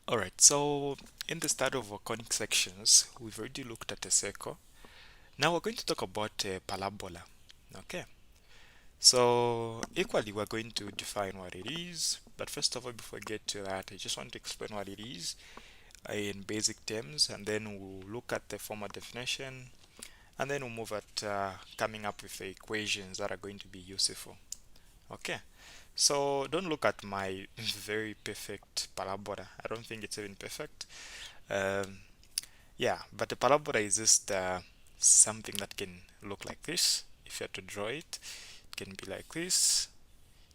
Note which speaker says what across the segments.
Speaker 1: Alright, so in the start of our conic sections, we've already looked at a circle. Now we're going to talk about a parabola. Okay, so equally we're going to define what it is, but first of all, before we get to that, I just want to explain what it is in basic terms, and then we'll look at the formal definition, and then we'll move at coming up with the equations that are going to be useful. Okay, so don't look at my very perfect parabola. I don't think it's even perfect. Um, Yeah, but the parabola is just something that can look like this. If you have to draw it, it can be like this,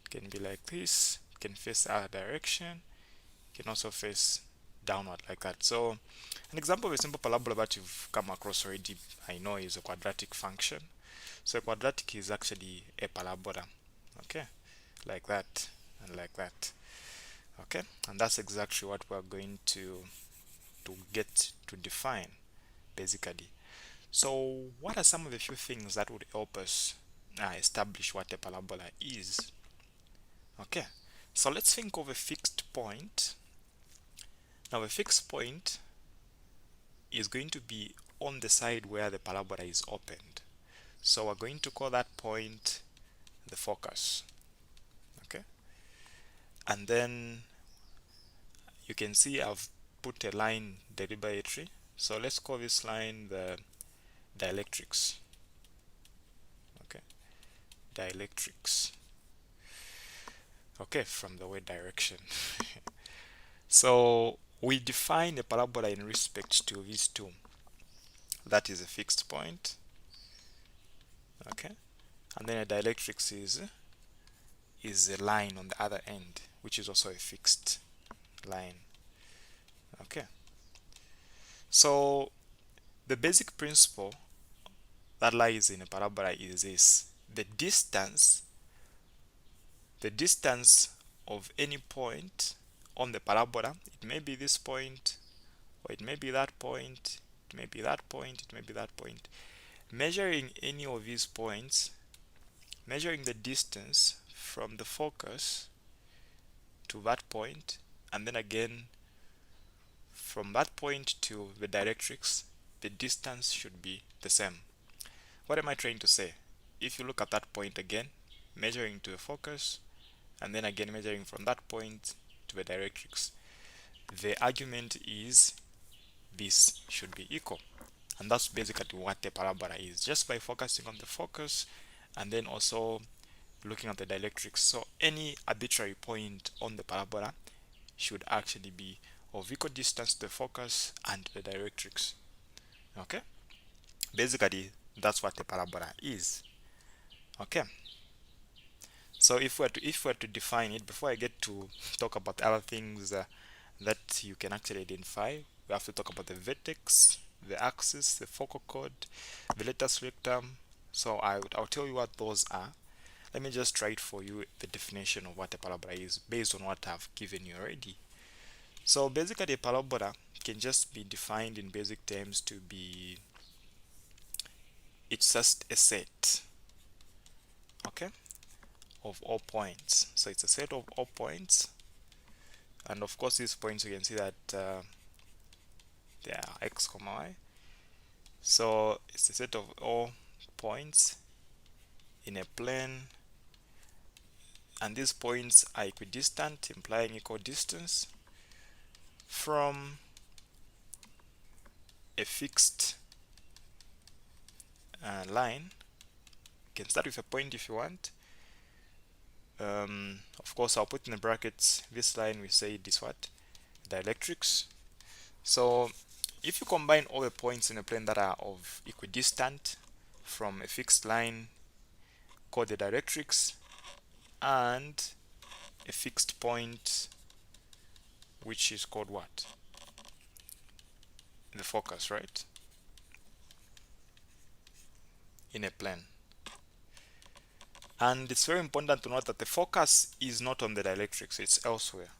Speaker 1: it can be like this, it can face our direction, it can also face downward like that. So an example of a simple parabola that you've come across already, I know, is a quadratic function. So a quadratic is actually a parabola, okay, like that and like that, okay, and that's exactly what we're going to get to define basically. So, what are some of the few things that would help us establish what a parabola is? Okay, so let's think of a fixed point. Now, a fixed point is going to be on the side where the parabola is opened. So, we're going to call that point the focus. Okay, and then you can see I've put a line deliberately. So, let's call this line the dielectrics. Okay, dielectrics. Okay, from the word direction. So we define a parabola in respect to these two. That is a fixed point, okay? And then a dielectrics is a line on the other end, which is also a fixed line, okay? So the basic principle that lies in a parabola is this: the distance of any point on the parabola. It may be this point, or it may be that point, it may be that point, it may be that point. Measuring any of these points, measuring the distance from the focus to that point, and then again from that point to the directrix, the distance should be the same. What am I trying to say? If you look at that point again, measuring to the focus, and then again measuring from that point to the directrix, the argument is this should be equal. And that's basically what the parabola is, just by focusing on the focus and then also looking at the dielectrics. So any arbitrary point on the parabola should actually be of equal distance to the focus and the directrix. Okay, basically that's what the parabola is. Okay, so if we are to define it, before I get to talk about other things that you can actually identify, we have to talk about the vertex, the axis, the focal chord, the lattice rectum. So I'll tell you what those are. Let me just write for you the definition of what a parabola is based on what I've given you already. So basically a parabola can just be defined in basic terms to be, it's just a set, okay, of all points. So it's a set of all points, and of course these points you can see that they are x comma y. So it's a set of all points in a plane, and these points are equidistant, implying equal distance from a fixed line. You can start with a point if you want. Of course, I'll put in the brackets this line. We say this what? Dielectrics. So if you combine all the points in a plane that are of equidistant from a fixed line called the dielectrics and a fixed point which is called what? The focus, right? In a plane. And it's very important to note that the focus is not on the dielectrics, it's elsewhere.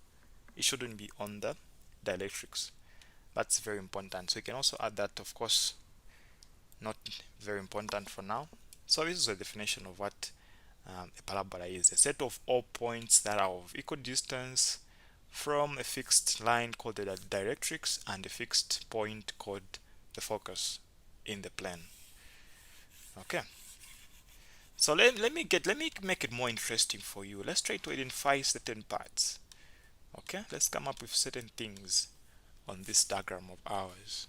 Speaker 1: It shouldn't be on the dielectrics. That's very important. So you can also add that, of course, not very important for now. So this is a definition of what a parabola is: a set of all points that are of equal distance from a fixed line called the directrix and a fixed point called the focus in the plane. Okay. So let me make it more interesting for you. Let's try to identify certain parts. Okay, let's come up with certain things on this diagram of ours.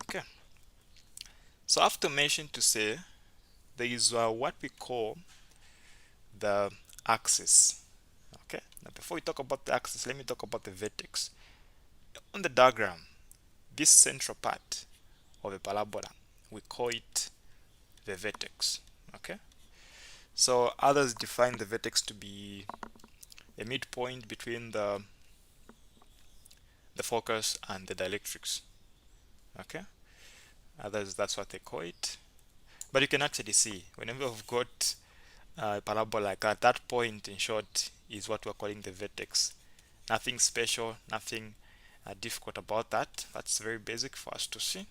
Speaker 1: Okay. So I have to mention to say there is what we call the axis. Okay. Now before we talk about the axis, let me talk about the vertex. On the diagram, this central part of a parabola, we call it the vertex. Okay. So others define the vertex to be a midpoint between the focus and the dielectrics. Okay. Others, that's what they call it. But you can actually see whenever we've got a parabola like that point, in short, is what we're calling the vertex. Nothing special, nothing difficult about that. That's very basic for us to see.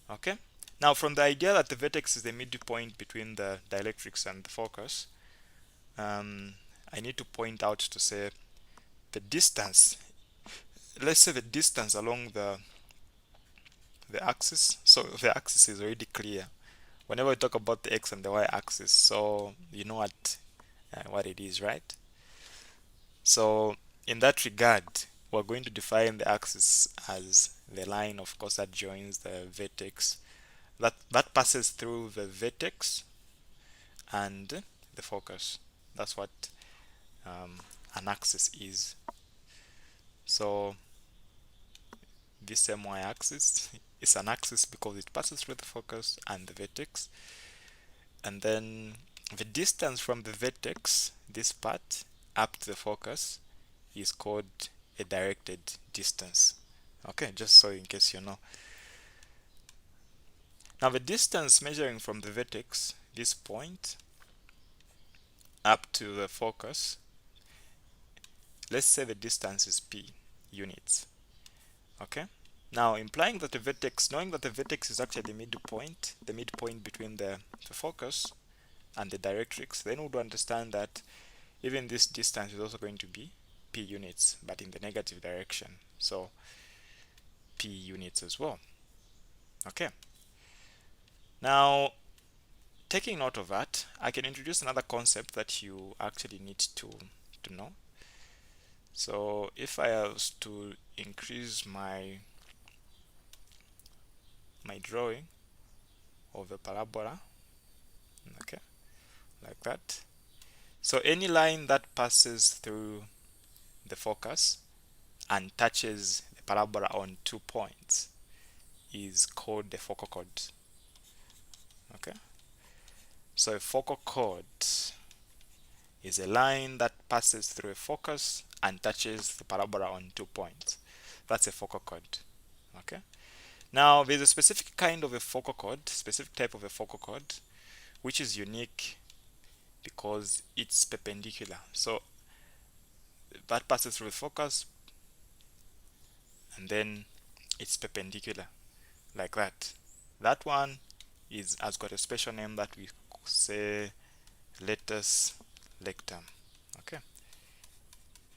Speaker 1: Okay. Now, from the idea that the vertex is the midpoint between the dielectrics and the focus, I need to point out to say the distance. Let's say the distance along the axis. So the axis is already clear. Whenever we talk about the x and the y axis, so you know what it is, right? So in that regard, we're going to define the axis as the line, of course, that joins the vertex, that passes through the vertex and the focus. That's what an axis is. So this same y-axis is an axis because it passes through the focus and the vertex. And then the distance from the vertex, this part, up to the focus, is called a directed distance. Okay, just so in case you know. Now the distance measuring from the vertex, this point, up to the focus, let's say the distance is p units. Okay. Now implying that the vertex, knowing that the vertex is actually the midpoint between the focus and the directrix, then we would understand that even this distance is also going to be p units, but in the negative direction. So p units as well. Okay. Now, taking note of that, I can introduce another concept that you actually need to know. So if I was to increase my drawing of a parabola, okay, like that. So any line that passes through the focus and touches the parabola on 2 points is called the focal chord. Okay. So a focal chord is a line that passes through a focus and touches the parabola on 2 points. That's a focal chord. Okay. Now there's a specific kind of a focal chord, specific type of a focal chord, which is unique because it's perpendicular. So that passes through the focus and then it's perpendicular like that. That one has got a special name that we say latus lectum. Okay,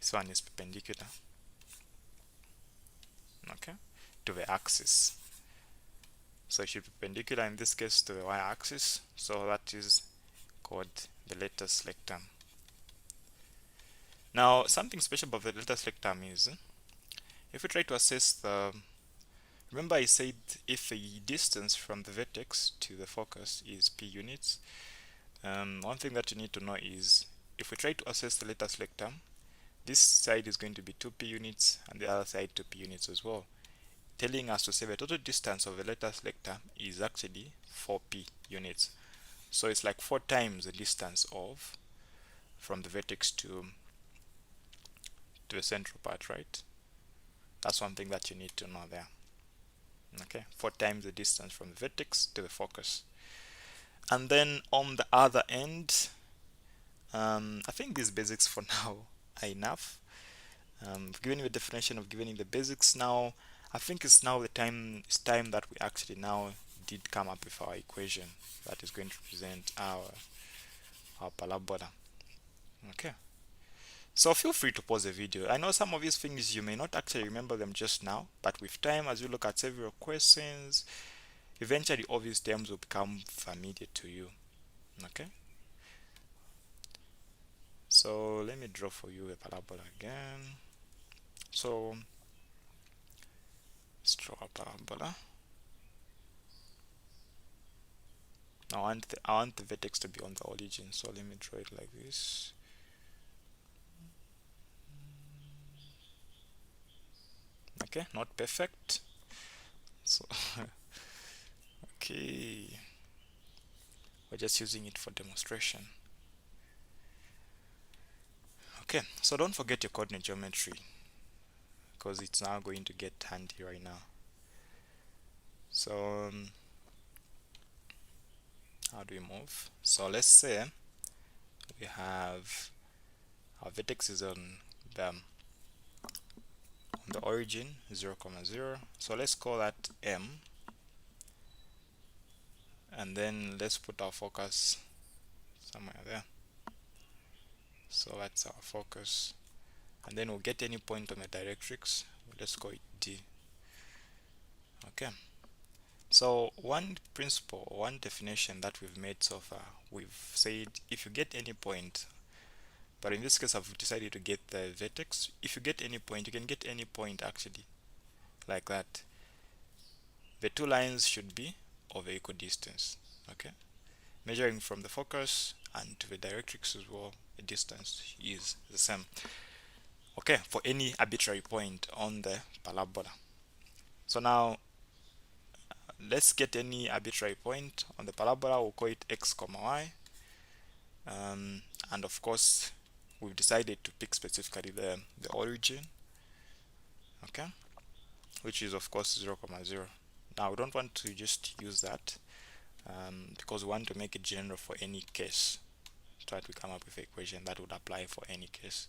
Speaker 1: this one is perpendicular, okay, to the axis. So it should be perpendicular in this case to the y-axis. So that is called the latus lectum. Now, something special about the latus lectum is if we try to assess the, remember I said if the distance from the vertex to the focus is p units, one thing that you need to know is if we try to assess the latus lectum, this side is going to be 2p units and the other side 2p units as well, telling us to say the total distance of the latus lectum is actually 4p units. So it's like 4 times the distance from the vertex to the central part, right? That's one thing that you need to know there. Okay, 4 times the distance from the vertex to the focus. And then on the other end, I think these basics for now are enough. Given you the definition of giving you the basics now, I think it's time that we actually now did come up with our equation that is going to represent our parabola. Okay. So feel free to pause the video. I know some of these things you may not actually remember them just now, but with time, as you look at several questions, eventually all these terms will become familiar to you. Okay, so let me draw for you a parabola again. So let's draw a parabola. I want the vertex to be on the origin, so let me draw it like this. Okay, not perfect. So okay, we're just using it for demonstration. Okay, so don't forget your coordinate geometry, because it's now going to get handy right now. So how do we move? So let's say we have our vertex is on the origin 0, 0. So let's call that M, and then let's put our focus somewhere there. So that's our focus, and then we'll get any point on the directrix. Let's call it D. Okay, so one principle, one definition that we've made so far, we've said if you get any point, but in this case I've decided to get the vertex. If you get any point, you can get any point actually like that. The two lines should be of equal distance. Okay, measuring from the focus and to the directrix as well, the distance is the same. Okay, for any arbitrary point on the parabola. So now let's get any arbitrary point on the parabola. We'll call it x comma y, and of course we've decided to pick specifically the origin, okay, which is of course 0, 0. Now we don't want to just use that because we want to make it general for any case, so that we come up with an equation that would apply for any case.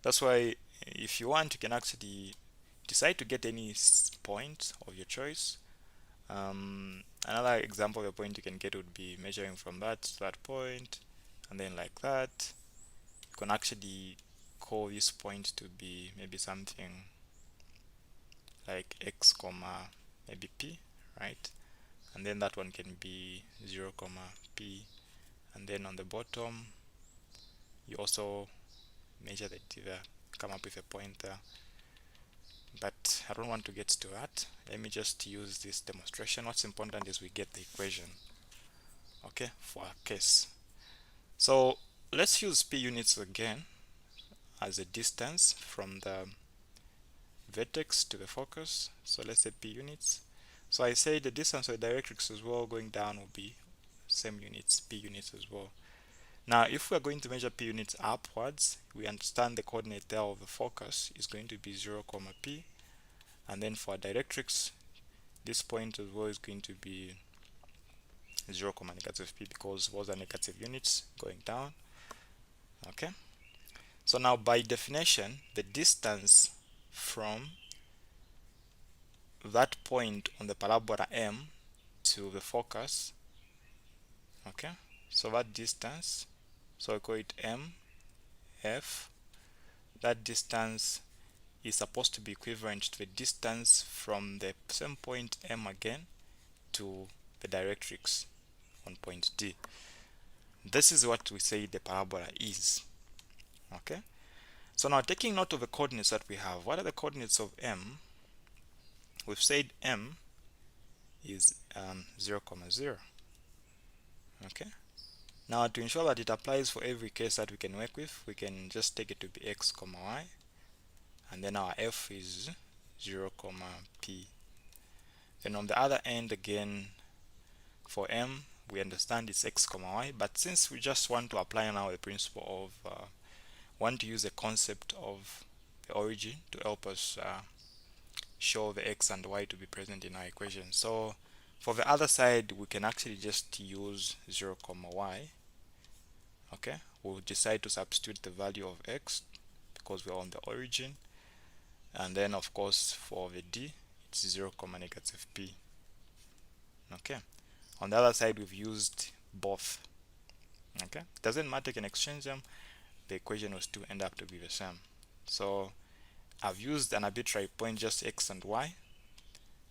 Speaker 1: That's why if you want, you can actually decide to get any point of your choice. Another example of a point you can get would be measuring from that to that point, and then like that. You can actually call this point to be maybe something like x comma maybe p, right? And then that one can be 0 comma p, and then on the bottom you also measure the there, come up with a point there. But I don't want to get to that. Let me just use this demonstration. What's important is we get the equation, okay, for our case. So let's use p units again as a distance from the vertex to the focus. So let's say p units. So I say the distance of the directrix as well going down will be same units, p units as well. Now if we're going to measure p units upwards, we understand the coordinate there of the focus is going to be 0 comma p, and then for directrix this point as well is going to be 0 comma negative p, because those are negative units going down. Okay, so now by definition the distance from that point on the parabola M to the focus, okay, so that distance, so I call it M F, that distance is supposed to be equivalent to the distance from the same point M again to the directrix on point D. This is what we say the parabola is. Okay, so now taking note of the coordinates that we have, what are the coordinates of M? We've said M is 0 comma 0. Okay, now to ensure that it applies for every case that we can work with, we can just take it to be x comma y, and then our f is 0 comma p. Then on the other end again, for m we understand it's x comma y, but since we just want to apply now the principle of want to use the concept of the origin to help us show the x and y to be present in our equation. So for the other side we can actually just use 0 comma y. Okay, we'll decide to substitute the value of x because we're on the origin, and then of course for the d it's 0 comma negative p. Okay, on the other side we've used both. Okay, it doesn't matter, you can exchange them, the equation will still end up to be the same. So I've used an arbitrary point, just x and y,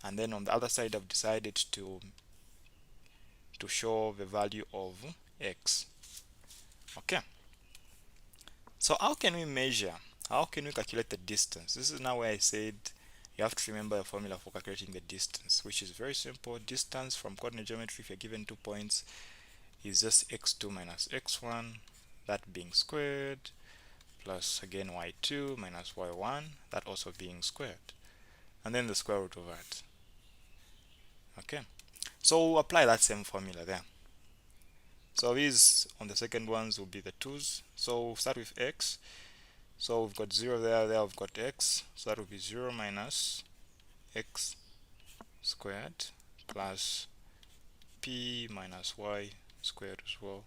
Speaker 1: and then on the other side I've decided to show the value of x. Okay, so how can we measure, how can we calculate the distance? This is now where I said you have to remember the formula for calculating the distance, which is very simple. Distance from coordinate geometry, if you're given 2 points, is just x2 minus x1, that being squared, plus again y2 minus y1, that also being squared, and then the square root of that. Okay, so we'll apply that same formula there. So these on the second ones will be the 2's. So we'll start with x. So we've got 0 there, we've got x. So that will be 0 minus x squared plus p minus y squared as well.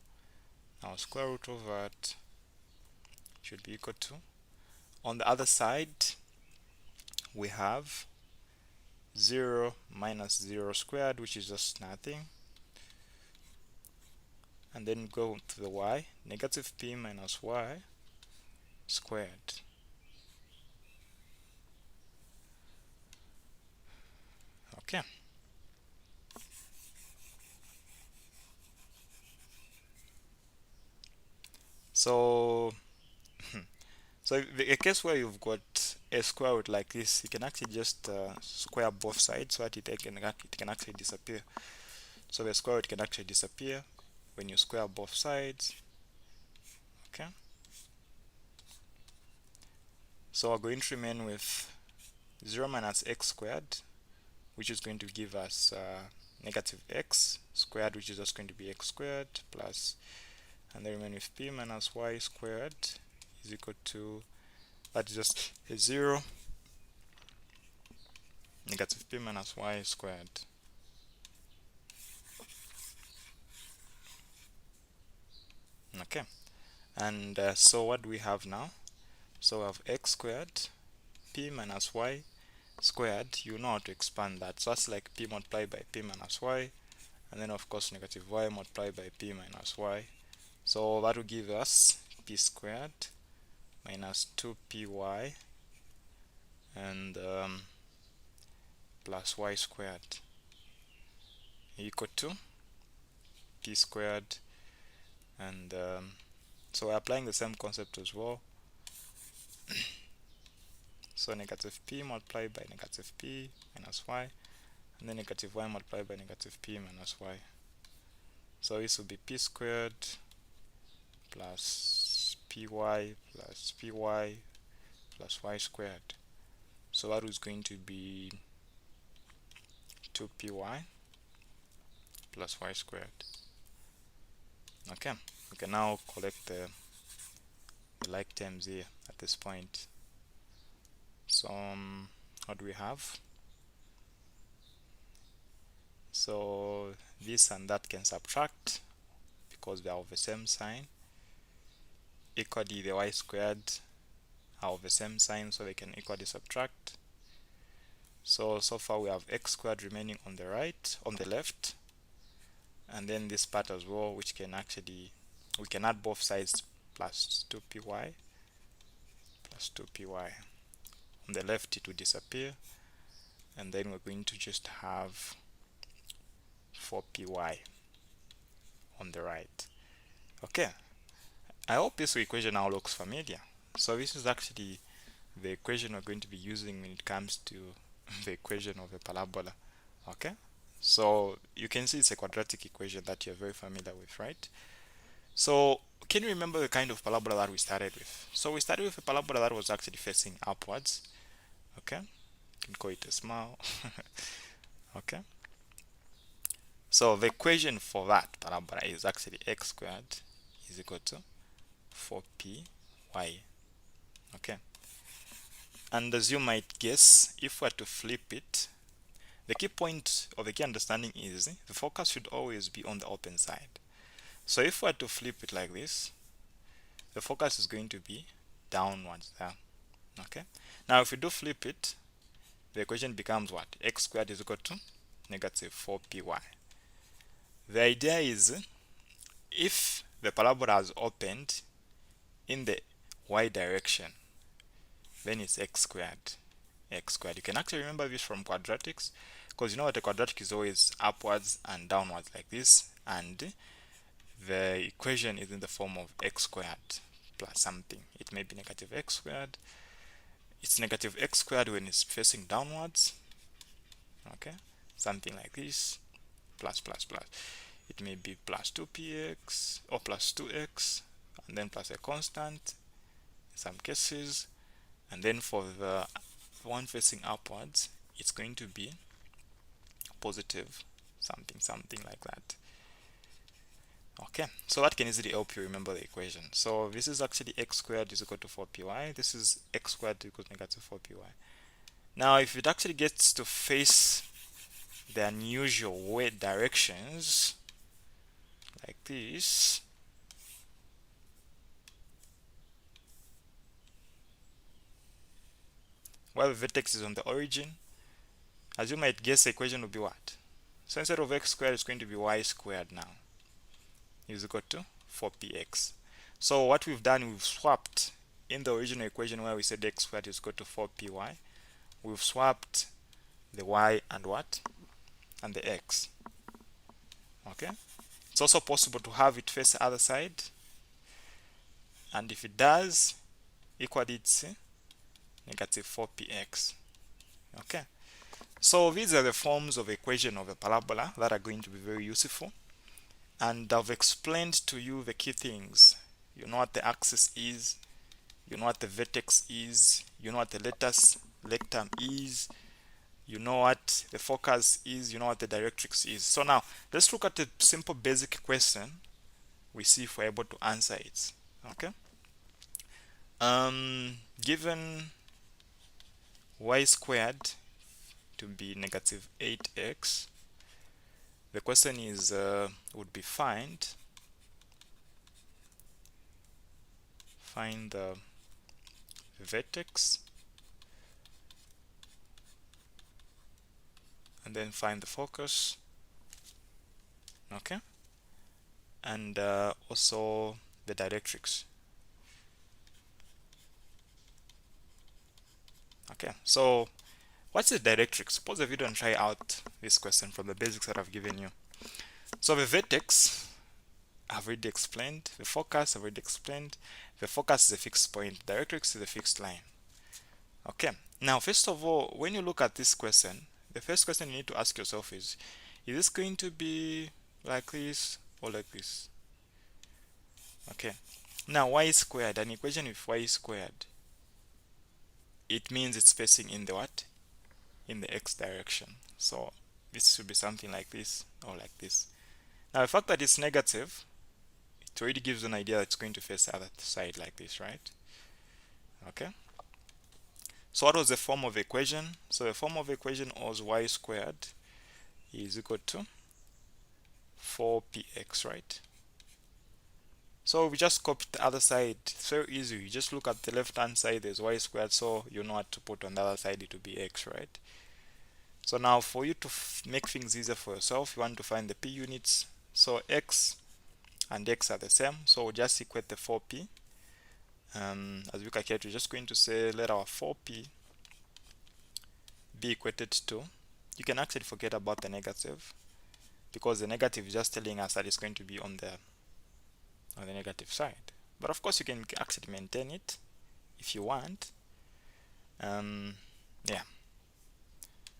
Speaker 1: Now square root of that should be equal to, on the other side we have 0 minus 0 squared, which is just nothing, and then go to the y, negative p minus y squared. Okay, so so a case where you've got a square root like this, you can actually just square both sides so that it can actually disappear. So the square root can actually disappear when you square both sides. Okay, so we're going to remain with 0 minus x squared, which is going to give us negative x squared, which is just going to be x squared, plus, and then remain with p minus y squared is equal to, that is just a 0, negative p minus y squared. Okay, and so what do we have now? So we have x squared, p minus y squared. You know how to expand that, so that's like p multiplied by p minus y, and then of course negative y multiplied by p minus y. So that will give us p squared minus 2py and plus y squared equal to p squared, and so we're applying the same concept as well. So negative p multiplied by negative p minus y, and then negative y multiplied by negative p minus y. So this will be p squared plus py plus py plus y squared. So that is going to be 2py plus y squared. Okay, we can now collect the like terms here at this point. So what do we have? So this and that can subtract because they are of the same sign. Equally, the y squared are of the same sign, so they can equally subtract. So far we have x squared remaining on the right, on the left, and then this part as well, which can actually, we can add both sides, plus 2py plus 2py. On the left it will disappear, and then we're going to just have 4py on the right. Okay, I hope this equation now looks familiar. So this is actually the equation we're going to be using when it comes to the equation of a parabola. Okay, so you can see it's a quadratic equation that you're very familiar with, right? So can you remember the kind of parabola that we started with? So we started with a parabola that was actually facing upwards. Okay, you can call it a smile. Okay, so the equation for that parabola is actually x squared is equal to 4py. Okay, and as you might guess, if we were to flip it, the key point or the key understanding is the focus should always be on the open side. So if we were to flip it like this, the focus is going to be downwards there. Okay, now if we do flip it, the equation becomes what? X squared is equal to negative 4py. The idea is, if the parabola has opened, in the y direction, then it's x squared. X squared. You can actually remember this from quadratics, because you know that a quadratic is always upwards and downwards like this, and the equation is in the form of x squared plus something. It may be negative x squared. It's negative x squared when it's facing downwards. Okay, something like this, plus plus plus. It may be plus 2px or plus 2x, and then plus a constant in some cases, and then for the one facing upwards, it's going to be positive something like that. Okay, so that can easily help you remember the equation. So this is actually x squared is equal to 4py. This is x squared equals negative 4py. Now if it actually gets to face the unusual way directions like this, while the vertex is on the origin, as you might guess, the equation will be what? So instead of x squared, it's going to be y squared now is equal to 4px. So what we've done, we've swapped in the original equation where we said x squared is equal to 4py, we've swapped the y and what? And the x. Okay? It's also possible to have it face the other side, and if it does, equally it's negative 4px. Okay? So these are the forms of equation of a parabola that are going to be very useful. And I've explained to you the key things. You know what the axis is, you know what the vertex is, you know what the lectum is, you know what the focus is, you know what the directrix is. So now let's look at a simple basic question. We see if we're able to answer it. Okay. Given y squared to be negative 8x, the question is would be find the vertex and then find the focus. Okay, and also the directrix. Okay, so what's the directrix? Pause the video and try out this question from the basics that I've given you. So the vertex I've already explained, the focus I've already explained. The focus is a fixed point, directrix is a fixed line. Okay, now first of all, when you look at this question, the first question you need to ask yourself is this going to be like this or like this? Okay, now y squared, an equation with y squared, it means it's facing in the what? In the x direction. So this should be something like this or like this. Now the fact that it's negative, it already gives an idea that it's going to face the other side like this, right? Okay, so what was the form of equation? So the form of equation was y squared is equal to 4px, right? So we just copied the other side. It's very easy. You just look at the left hand side, there's y squared, so you know what to put on the other side, it will be x, right? So now for you to make things easier for yourself, you want to find the p units. So x and x are the same, so we'll just equate the 4p. As we calculate, we're just going to say let our 4p be equated to, you can actually forget about the negative, because the negative is just telling us that it's going to be on the negative side. But of course you can actually maintain it if you want. Yeah,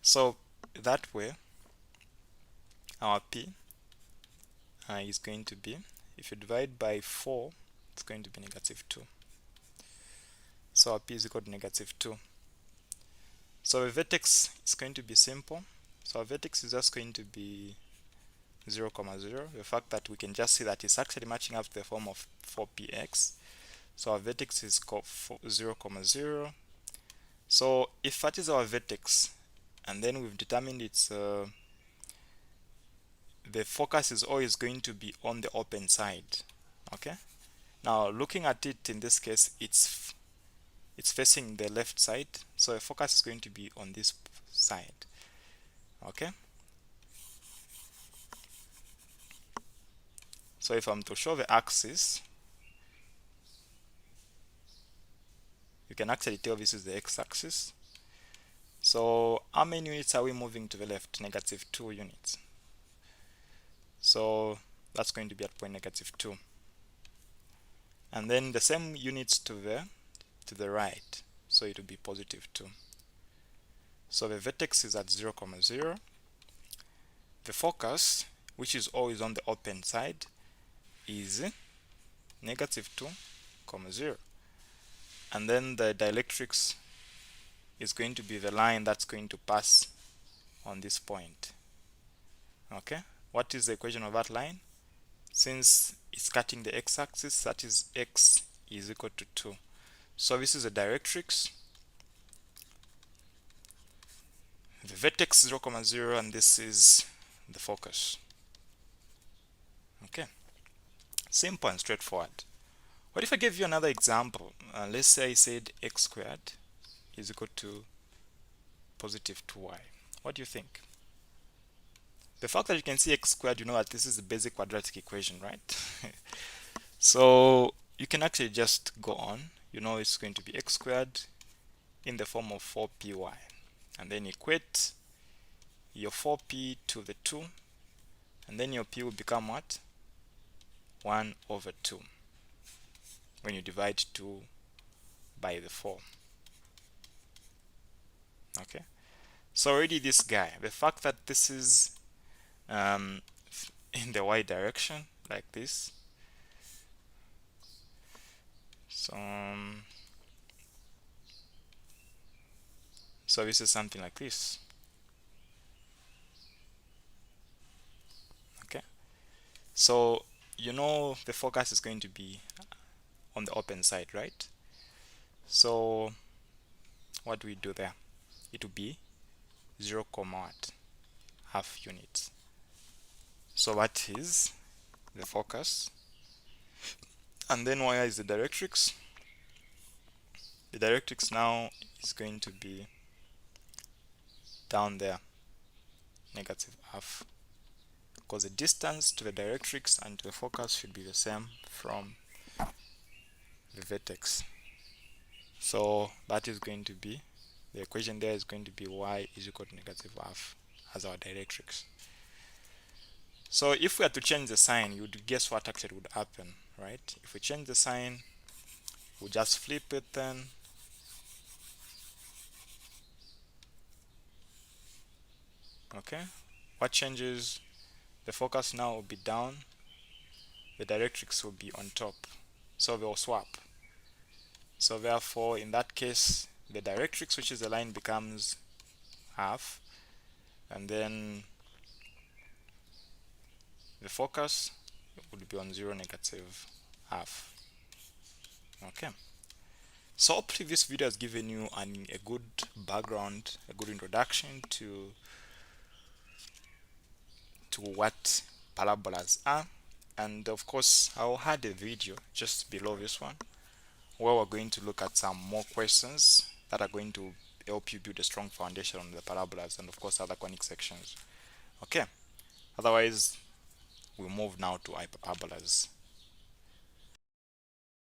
Speaker 1: so that way our p is going to be, if you divide by 4, it's going to be negative 2. So our p is equal to negative 2. So the vertex is going to be simple. So our vertex is just going to be 0, 0. The fact that we can just see that it's actually matching up to the form of 4px. So our vertex is called 0, 0. So if that is our vertex, and then we've determined it's the focus is always going to be on the open side. Okay, now looking at it in this case, it's facing the left side, so the focus is going to be on this side. Okay, so if I'm to show the axis, you can actually tell this is the x-axis. So how many units are we moving to the left? -2 units. So that's going to be at point -2. And then the same units to the right, so it will be +2. So the vertex is at 0, 0. The focus, which is always on the open side, is -2, 0. And then the dielectrics is going to be the line that's going to pass on this point. Okay, what is the equation of that line? Since it's cutting the x-axis, that is x is equal to 2. So this is the directrix, the vertex 0, 0, and this is the focus. Okay, simple and straightforward. What if I gave you another example? Let's say I said x squared is equal to +2y. What do you think? The fact that you can see x squared, you know that this is the basic quadratic equation, right? So you can actually just go on. You know it's going to be x squared in the form of 4py. And then equate your 4p to the 2. And then your p will become what? 1/2. When you divide 2 by the 4. Okay, so already this guy, the fact that this is in the y direction like this, so this is something like this. Okay, so you know the focus is going to be on the open side, right? So what do we do there? It will be 0, ½ units. So that is the focus. And then where is the directrix? The directrix now is going to be down there, -½ because the distance to the directrix and to the focus should be the same from the vertex. So that is going to be, the equation there is going to be y is equal to -½ as our directrix. So if we had to change the sign, you would guess what actually would happen, right? If we change the sign, we'll just flip it then. Okay, what changes? The focus now will be down, the directrix will be on top, so they'll swap. So therefore in that case the directrix, which is the line, becomes half, and then the focus would be on 0, -½ Okay, so hopefully this video has given you a good background, a good introduction to what parabolas are. And of course I'll add a video just below this one where we're going to look at some more questions that are going to help you build a strong foundation on the parabolas and of course other conic sections. Okay, otherwise we'll move now to hyperbolas.